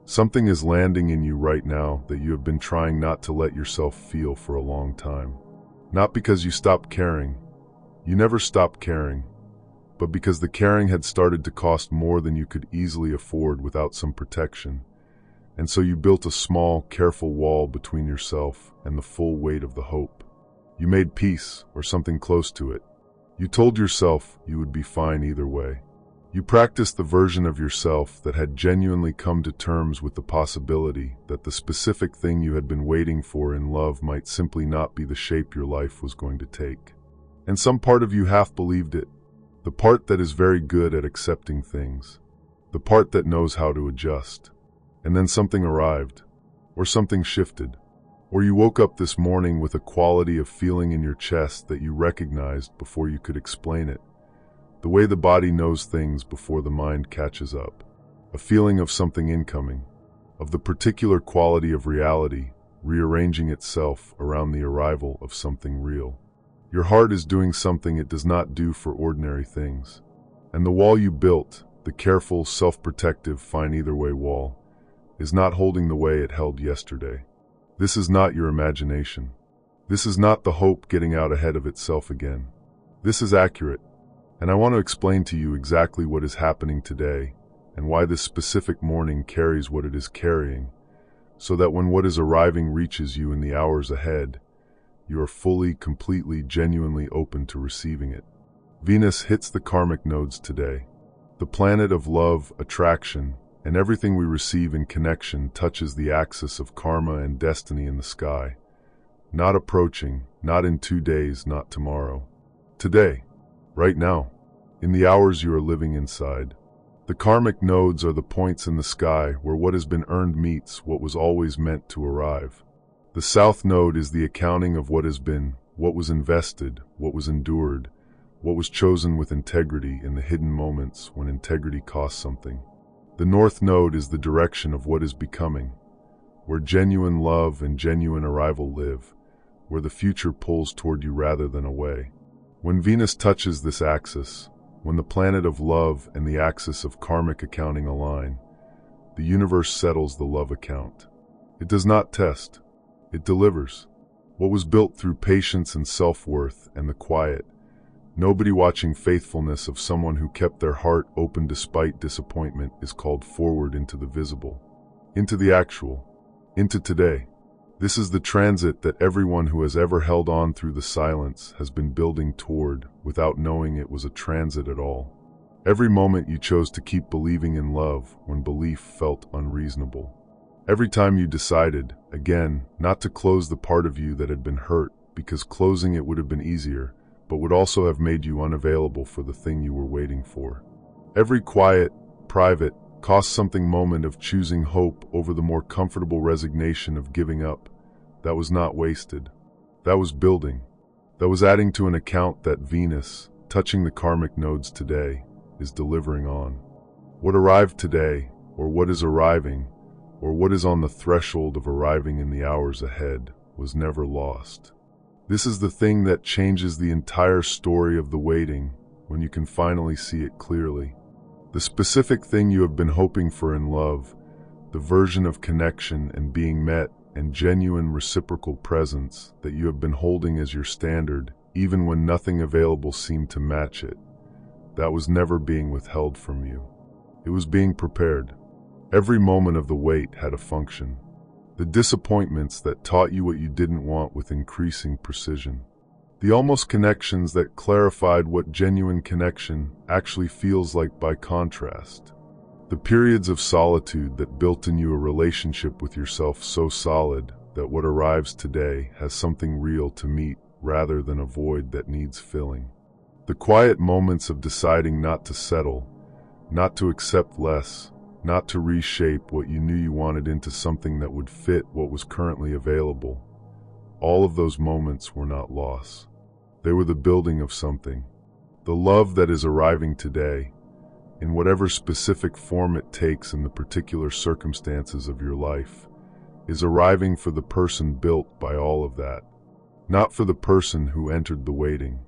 Something is landing in you right now that you have been trying not to let yourself feel for a long time. Not because you stopped caring. You never stopped caring. But because the caring had started to cost more than you could easily afford without some protection. And so you built a small, careful wall between yourself and the full weight of the hope. You made peace, or something close to it. You told yourself you would be fine either way. You practiced the version of yourself that had genuinely come to terms with the possibility that the specific thing you had been waiting for in love might simply not be the shape your life was going to take. And some part of you half believed it. The part that is very good at accepting things. The part that knows how to adjust. And then something arrived. Or something shifted. Or you woke up this morning with a quality of feeling in your chest that you recognized before you could explain it. The way the body knows things before the mind catches up. A feeling of something incoming. Of the particular quality of reality rearranging itself around the arrival of something real. Your heart is doing something it does not do for ordinary things. And the wall you built, the careful, self-protective, fine either way wall, is not holding the way it held yesterday. This is not your imagination. This is not the hope getting out ahead of itself again. This is accurate, and I want to explain to you exactly what is happening today and why this specific morning carries what it is carrying, so that when what is arriving reaches you in the hours ahead, you are fully, completely, genuinely open to receiving it. Venus hits the karmic nodes today. The planet of love, attraction, and everything we receive in connection touches the axis of karma and destiny in the sky. Not approaching, not in 2 days, not tomorrow. Today, right now, in the hours you are living inside. The karmic nodes are the points in the sky where what has been earned meets what was always meant to arrive. The south node is the accounting of what has been, what was invested, what was endured, what was chosen with integrity in the hidden moments when integrity costs something. The north node is the direction of what is becoming, where genuine love and genuine arrival live, where the future pulls toward you rather than away. When Venus touches this axis, when the planet of love and the axis of karmic accounting align, the universe settles the love account. It does not test. It delivers. What was built through patience and self-worth and the quiet, nobody watching faithfulness of someone who kept their heart open despite disappointment is called forward into the visible, into the actual, into today. This is the transit that everyone who has ever held on through the silence has been building toward without knowing it was a transit at all. Every moment you chose to keep believing in love when belief felt unreasonable. Every time you decided, again, not to close the part of you that had been hurt because closing it would have been easier, but would also have made you unavailable for the thing you were waiting for. Every quiet, private, cost-something moment of choosing hope over the more comfortable resignation of giving up, that was not wasted. That was building. That was adding to an account that Venus, touching the karmic nodes today, is delivering on. What arrived today, or what is arriving, or what is on the threshold of arriving in the hours ahead, was never lost. This is the thing that changes the entire story of the waiting when you can finally see it clearly. The specific thing you have been hoping for in love, the version of connection and being met and genuine reciprocal presence that you have been holding as your standard, even when nothing available seemed to match it, that was never being withheld from you. It was being prepared. Every moment of the wait had a function. The disappointments that taught you what you didn't want with increasing precision. The almost connections that clarified what genuine connection actually feels like by contrast. The periods of solitude that built in you a relationship with yourself so solid that what arrives today has something real to meet rather than a void that needs filling. The quiet moments of deciding not to settle, not to accept less, not to reshape what you knew you wanted into something that would fit what was currently available. All of those moments were not loss. They were the building of something. The love that is arriving today, in whatever specific form it takes in the particular circumstances of your life, is arriving for the person built by all of that. Not for the person who entered the waiting,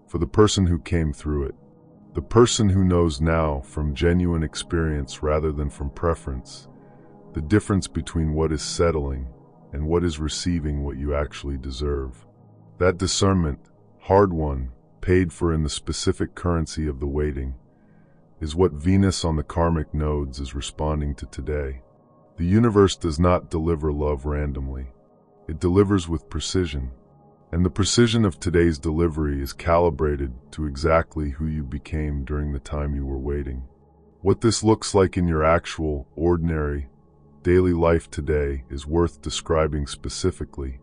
for the person who came through it. The person who knows now from genuine experience rather than from preference the difference between what is settling and what is receiving what you actually deserve. That discernment, hard won, paid for in the specific currency of the waiting, is what Venus on the karmic nodes is responding to today. The universe does not deliver love randomly. It delivers with precision. And the precision of today's delivery is calibrated to exactly who you became during the time you were waiting. What this looks like in your actual, ordinary, daily life today is worth describing specifically,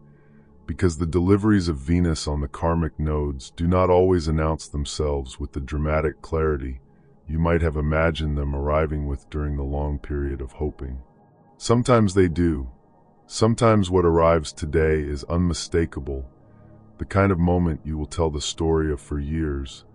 because the deliveries of Venus on the karmic nodes do not always announce themselves with the dramatic clarity you might have imagined them arriving with during the long period of hoping. Sometimes they do. Sometimes what arrives today is unmistakable, the kind of moment you will tell the story of for years,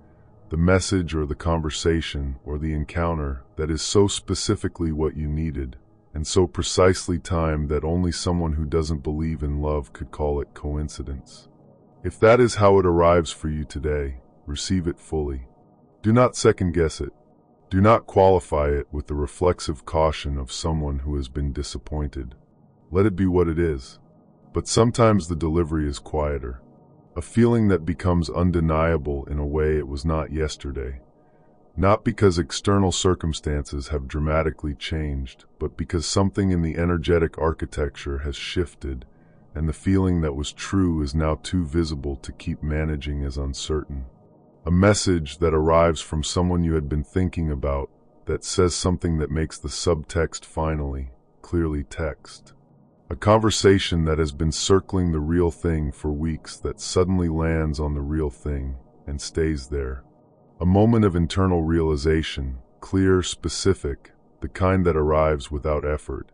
the message or the conversation or the encounter that is so specifically what you needed, and so precisely timed that only someone who doesn't believe in love could call it coincidence. If that is how it arrives for you today, receive it fully. Do not second-guess it. Do not qualify it with the reflexive caution of someone who has been disappointed. Let it be what it is. But sometimes the delivery is quieter, a feeling that becomes undeniable in a way it was not yesterday. Not because external circumstances have dramatically changed, but because something in the energetic architecture has shifted, and the feeling that was true is now too visible to keep managing as uncertain. A message that arrives from someone you had been thinking about, that says something that makes the subtext finally, clearly text. A conversation that has been circling the real thing for weeks that suddenly lands on the real thing and stays there. A moment of internal realization, clear, specific, the kind that arrives without effort,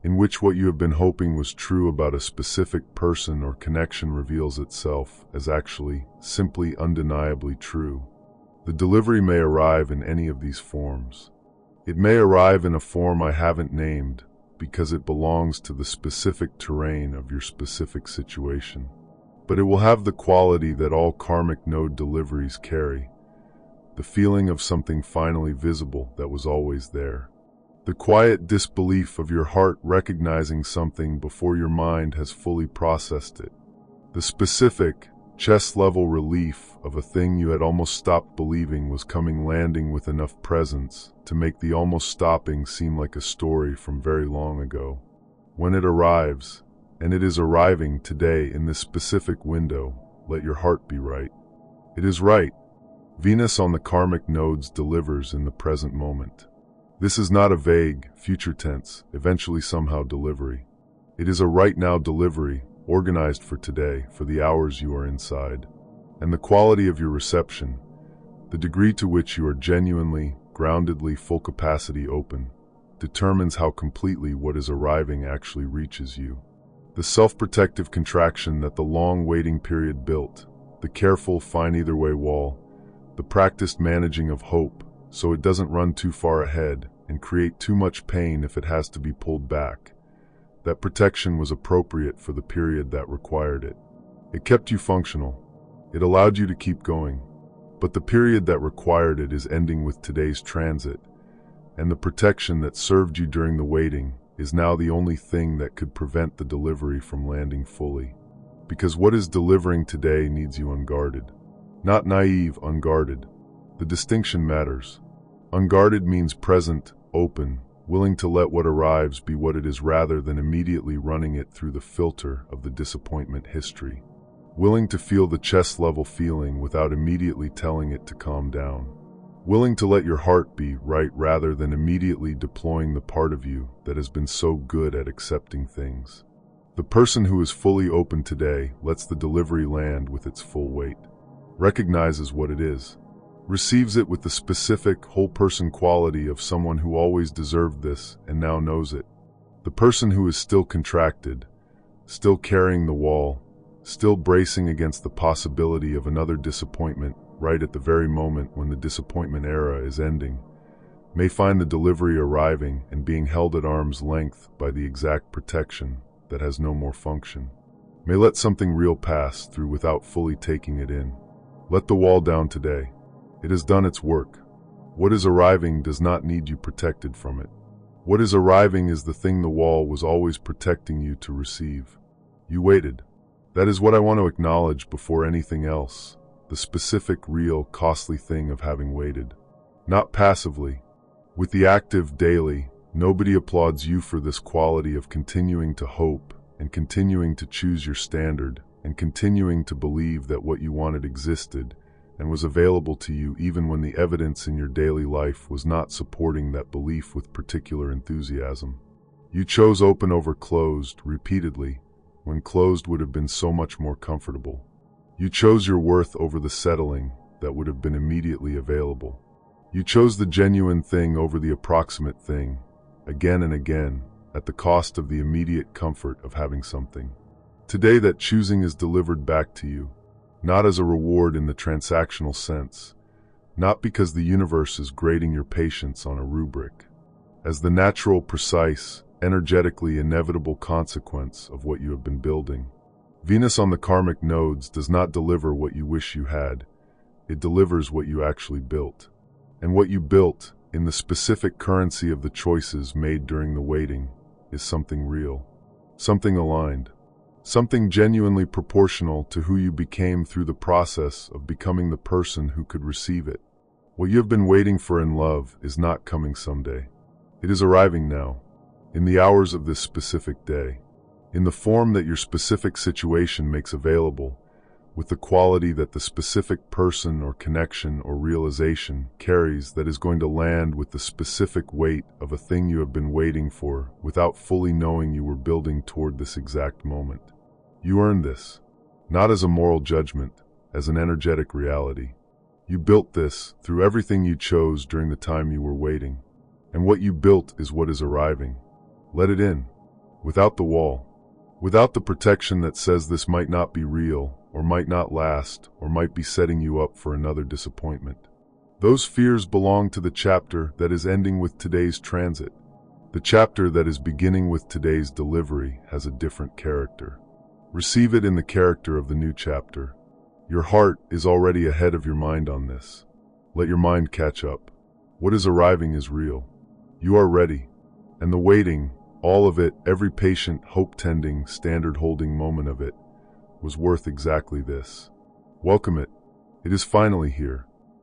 in which what you have been hoping was true about a specific person or connection reveals itself as actually, simply undeniably true. The delivery may arrive in any of these forms. It may arrive in a form I haven't named, because it belongs to the specific terrain of your specific situation. But it will have the quality that all karmic node deliveries carry, the feeling of something finally visible that was always there. The quiet disbelief of your heart recognizing something before your mind has fully processed it. The specific, chest-level relief of a thing you had almost stopped believing was coming, landing with enough presence to make the almost stopping seem like a story from very long ago. When it arrives, and it is arriving today in this specific window, let your heart be right. It is right. Venus on the karmic nodes delivers in the present moment. This is not a vague, future tense, eventually somehow delivery. It is a right now delivery, organized for today, for the hours you are inside. And the quality of your reception, the degree to which you are genuinely, groundedly, full capacity open, determines how completely what is arriving actually reaches you. The self-protective contraction that the long waiting period built, the careful, fine either way wall, the practiced managing of hope, so it doesn't run too far ahead and create too much pain if it has to be pulled back. That protection was appropriate for the period that required it. It kept you functional. It allowed you to keep going. But the period that required it is ending with today's transit, and the protection that served you during the waiting is now the only thing that could prevent the delivery from landing fully. Because what is delivering today needs you unguarded. Not naive, unguarded. The distinction matters. Unguarded means present, open, willing to let what arrives be what it is rather than immediately running it through the filter of the disappointment history. Willing to feel the chest-level feeling without immediately telling it to calm down. Willing to let your heart be right rather than immediately deploying the part of you that has been so good at accepting things. The person who is fully open today lets the delivery land with its full weight. Recognizes what it is. Receives it with the specific, whole-person quality of someone who always deserved this and now knows it. The person who is still contracted, still carrying the wall, still bracing against the possibility of another disappointment right at the very moment when the disappointment era is ending, may find the delivery arriving and being held at arm's length by the exact protection that has no more function. May let something real pass through without fully taking it in. Let the wall down today. It has done its work. What is arriving does not need you protected from it. What is arriving is the thing the wall was always protecting you to receive. You waited. That is what I want to acknowledge before anything else, the specific, real, costly thing of having waited. Not passively. With the active daily, nobody applauds you for this quality of continuing to hope and continuing to choose your standard and continuing to believe that what you wanted existed and was available to you even when the evidence in your daily life was not supporting that belief with particular enthusiasm. You chose open over closed repeatedly, when closed would have been so much more comfortable. You chose your worth over the settling that would have been immediately available. You chose the genuine thing over the approximate thing, again and again, at the cost of the immediate comfort of having something. Today that choosing is delivered back to you, not as a reward in the transactional sense, not because the universe is grading your patience on a rubric, as the natural, precise, energetically inevitable consequence of what you have been building. Venus on the karmic nodes does not deliver what you wish you had, it delivers what you actually built. And what you built, in the specific currency of the choices made during the waiting, is something real, something aligned, something genuinely proportional to who you became through the process of becoming the person who could receive it. What you have been waiting for in love is not coming someday. It is arriving now, in the hours of this specific day, in the form that your specific situation makes available, with the quality that the specific person or connection or realization carries that is going to land with the specific weight of a thing you have been waiting for without fully knowing you were building toward this exact moment. You earned this, not as a moral judgment, as an energetic reality. You built this through everything you chose during the time you were waiting. And what you built is what is arriving. Let it in, without the wall, without the protection that says this might not be real, or might not last, or might be setting you up for another disappointment. Those fears belong to the chapter that is ending with today's transit. The chapter that is beginning with today's delivery has a different character. Receive it in the character of the new chapter. Your heart is already ahead of your mind on this. Let your mind catch up. What is arriving is real. You are ready. And the waiting, all of it, every patient, hope-tending, standard-holding moment of it, was worth exactly this. Welcome it. It is finally here.